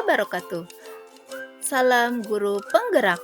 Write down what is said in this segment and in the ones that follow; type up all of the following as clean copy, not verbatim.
wabarakatuh. Salam guru penggerak.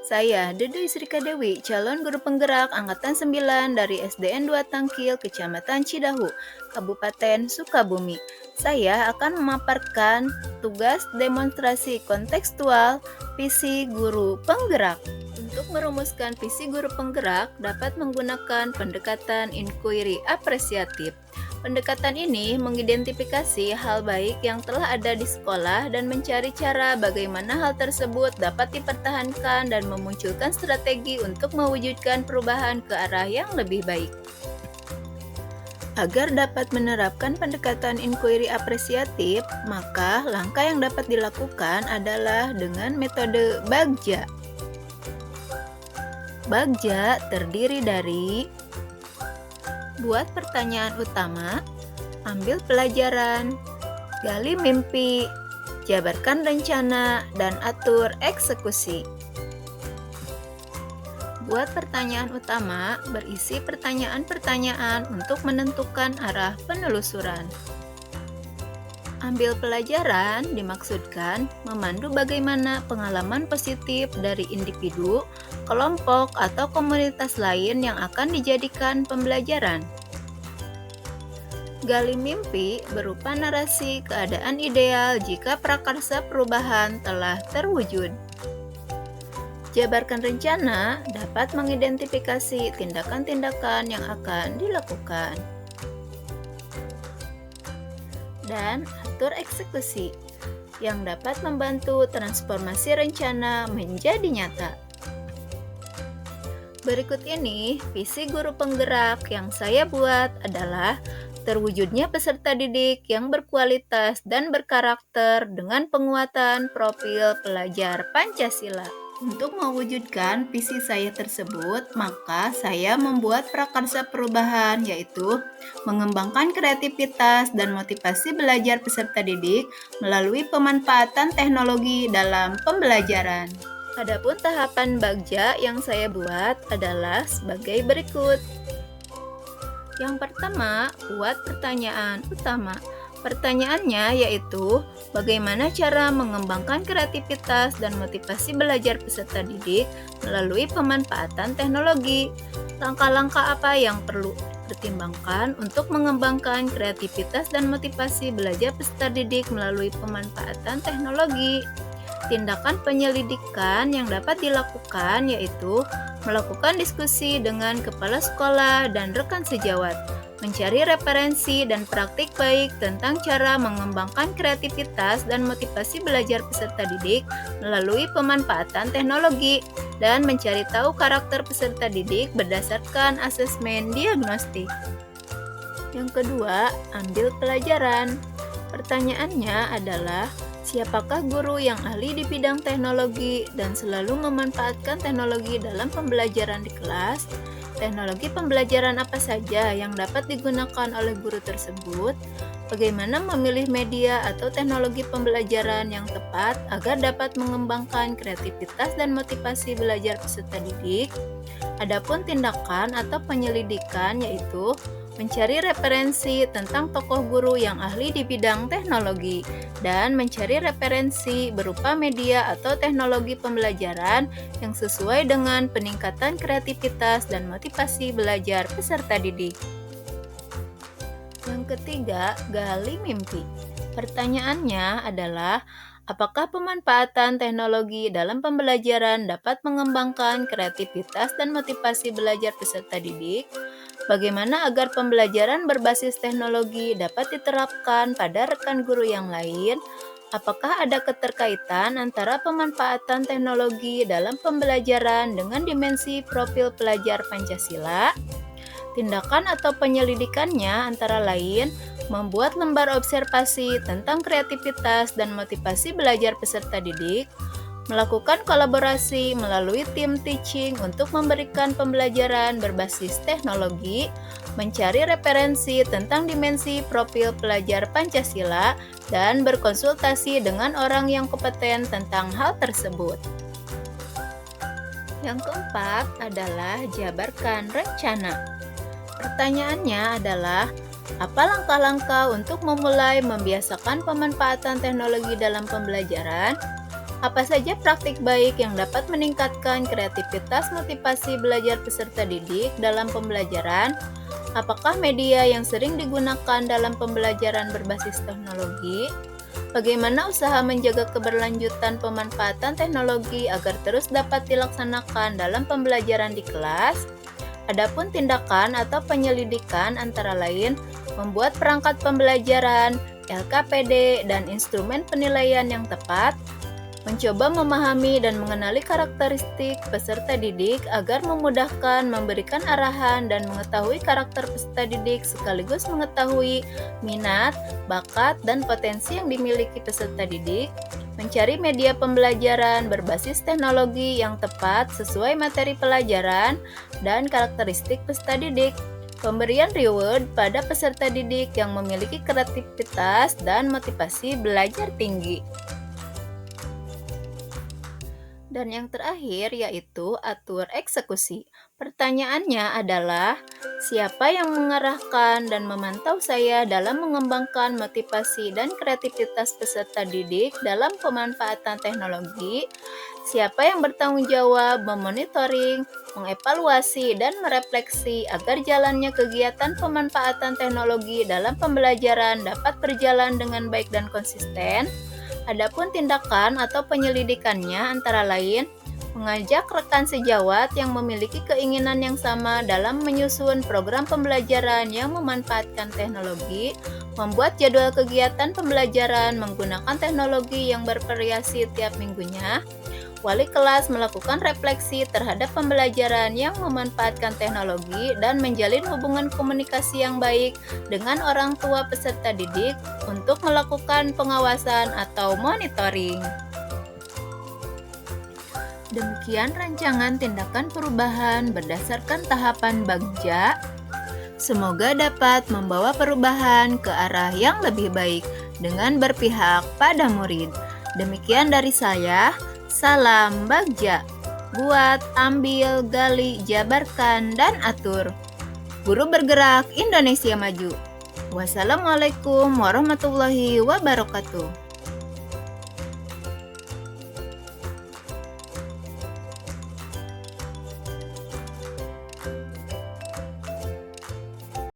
Saya Dede Srika Dewi, calon guru penggerak angkatan 9 dari SDN 2 Tangkil, Kecamatan Cidahu, Kabupaten Sukabumi. Saya akan memaparkan tugas demonstrasi kontekstual visi guru penggerak. Untuk merumuskan visi guru penggerak dapat menggunakan pendekatan inquiry apresiatif. Pendekatan ini mengidentifikasi hal baik yang telah ada di sekolah dan mencari cara bagaimana hal tersebut dapat dipertahankan dan memunculkan strategi untuk mewujudkan perubahan ke arah yang lebih baik. Agar dapat menerapkan pendekatan inquiry apresiatif, maka langkah yang dapat dilakukan adalah dengan metode Bagja. Bagja terdiri dari buat pertanyaan utama, ambil pelajaran, gali mimpi, jabarkan rencana, dan atur eksekusi. Buat pertanyaan utama berisi pertanyaan-pertanyaan untuk menentukan arah penelusuran. Ambil pelajaran dimaksudkan memandu bagaimana pengalaman positif dari individu, kelompok, atau komunitas lain yang akan dijadikan pembelajaran. Gali mimpi berupa narasi keadaan ideal jika prakarsa perubahan telah terwujud. Jabarkan rencana dapat mengidentifikasi tindakan-tindakan yang akan dilakukan. Dan atur eksekusi yang dapat membantu transformasi rencana menjadi nyata. Berikut ini visi guru penggerak yang saya buat adalah terwujudnya peserta didik yang berkualitas dan berkarakter dengan penguatan profil pelajar Pancasila. Untuk mewujudkan visi saya tersebut, maka saya membuat prakarsa perubahan, yaitu mengembangkan kreativitas dan motivasi belajar peserta didik melalui pemanfaatan teknologi dalam pembelajaran. Adapun tahapan Bagja yang saya buat adalah sebagai berikut. Yang pertama, buat pertanyaan utama. Pertanyaannya yaitu, bagaimana cara mengembangkan kreativitas dan motivasi belajar peserta didik melalui pemanfaatan teknologi? Langkah-langkah apa yang perlu dipertimbangkan untuk mengembangkan kreativitas dan motivasi belajar peserta didik melalui pemanfaatan teknologi? Tindakan penyelidikan yang dapat dilakukan yaitu melakukan diskusi dengan kepala sekolah dan rekan sejawat, mencari referensi dan praktik baik tentang cara mengembangkan kreativitas dan motivasi belajar peserta didik melalui pemanfaatan teknologi, dan mencari tahu karakter peserta didik berdasarkan asesmen diagnostik. Yang kedua, ambil pelajaran. Pertanyaannya adalah, siapakah guru yang ahli di bidang teknologi dan selalu memanfaatkan teknologi dalam pembelajaran di kelas? Teknologi pembelajaran apa saja yang dapat digunakan oleh guru tersebut? Bagaimana memilih media atau teknologi pembelajaran yang tepat agar dapat mengembangkan kreativitas dan motivasi belajar peserta didik? Adapun tindakan atau penyelidikan yaitu mencari referensi tentang tokoh guru yang ahli di bidang teknologi dan mencari referensi berupa media atau teknologi pembelajaran yang sesuai dengan peningkatan kreativitas dan motivasi belajar peserta didik. Yang ketiga, gali mimpi. Pertanyaannya adalah, apakah pemanfaatan teknologi dalam pembelajaran dapat mengembangkan kreativitas dan motivasi belajar peserta didik? Bagaimana agar pembelajaran berbasis teknologi dapat diterapkan pada rekan guru yang lain? Apakah ada keterkaitan antara pemanfaatan teknologi dalam pembelajaran dengan dimensi profil pelajar Pancasila? Tindakan atau penyelidikannya antara lain membuat lembar observasi tentang kreativitas dan motivasi belajar peserta didik, melakukan kolaborasi melalui tim teaching untuk memberikan pembelajaran berbasis teknologi, mencari referensi tentang dimensi profil pelajar Pancasila, dan berkonsultasi dengan orang yang kompeten tentang hal tersebut. Yang keempat adalah jabarkan rencana. Pertanyaannya adalah, Apa langkah-langkah untuk memulai membiasakan pemanfaatan teknologi dalam pembelajaran? Apa saja praktik baik yang dapat meningkatkan kreativitas motivasi belajar peserta didik dalam pembelajaran? Apakah media yang sering digunakan dalam pembelajaran berbasis teknologi? Bagaimana usaha menjaga keberlanjutan pemanfaatan teknologi agar terus dapat dilaksanakan dalam pembelajaran di kelas? Adapun tindakan atau penyelidikan antara lain membuat perangkat pembelajaran, LKPD, dan instrumen penilaian yang tepat, mencoba memahami dan mengenali karakteristik peserta didik agar memudahkan memberikan arahan dan mengetahui karakter peserta didik sekaligus mengetahui minat, bakat, dan potensi yang dimiliki peserta didik, mencari media pembelajaran berbasis teknologi yang tepat sesuai materi pelajaran dan karakteristik peserta didik, pemberian reward pada peserta didik yang memiliki kreativitas dan motivasi belajar tinggi. Dan yang terakhir yaitu atur eksekusi. Pertanyaannya adalah, siapa yang mengarahkan dan memantau saya dalam mengembangkan motivasi dan kreativitas peserta didik dalam pemanfaatan teknologi? Siapa yang bertanggung jawab memonitoring, mengevaluasi, dan merefleksi agar jalannya kegiatan pemanfaatan teknologi dalam pembelajaran dapat berjalan dengan baik dan konsisten? Adapun tindakan atau penyelidikannya antara lain mengajak rekan sejawat yang memiliki keinginan yang sama dalam menyusun program pembelajaran yang memanfaatkan teknologi, membuat jadwal kegiatan pembelajaran menggunakan teknologi yang bervariasi tiap minggunya. Wali kelas melakukan refleksi terhadap pembelajaran yang memanfaatkan teknologi dan menjalin hubungan komunikasi yang baik dengan orang tua peserta didik untuk melakukan pengawasan atau monitoring. Demikian rancangan tindakan perubahan berdasarkan tahapan Bagja. Semoga dapat membawa perubahan ke arah yang lebih baik dengan berpihak pada murid. Demikian dari saya. Salam Bagja. Buat, ambil, gali, jabarkan, dan atur. Guru bergerak Indonesia maju. Wassalamualaikum warahmatullahi wabarakatuh.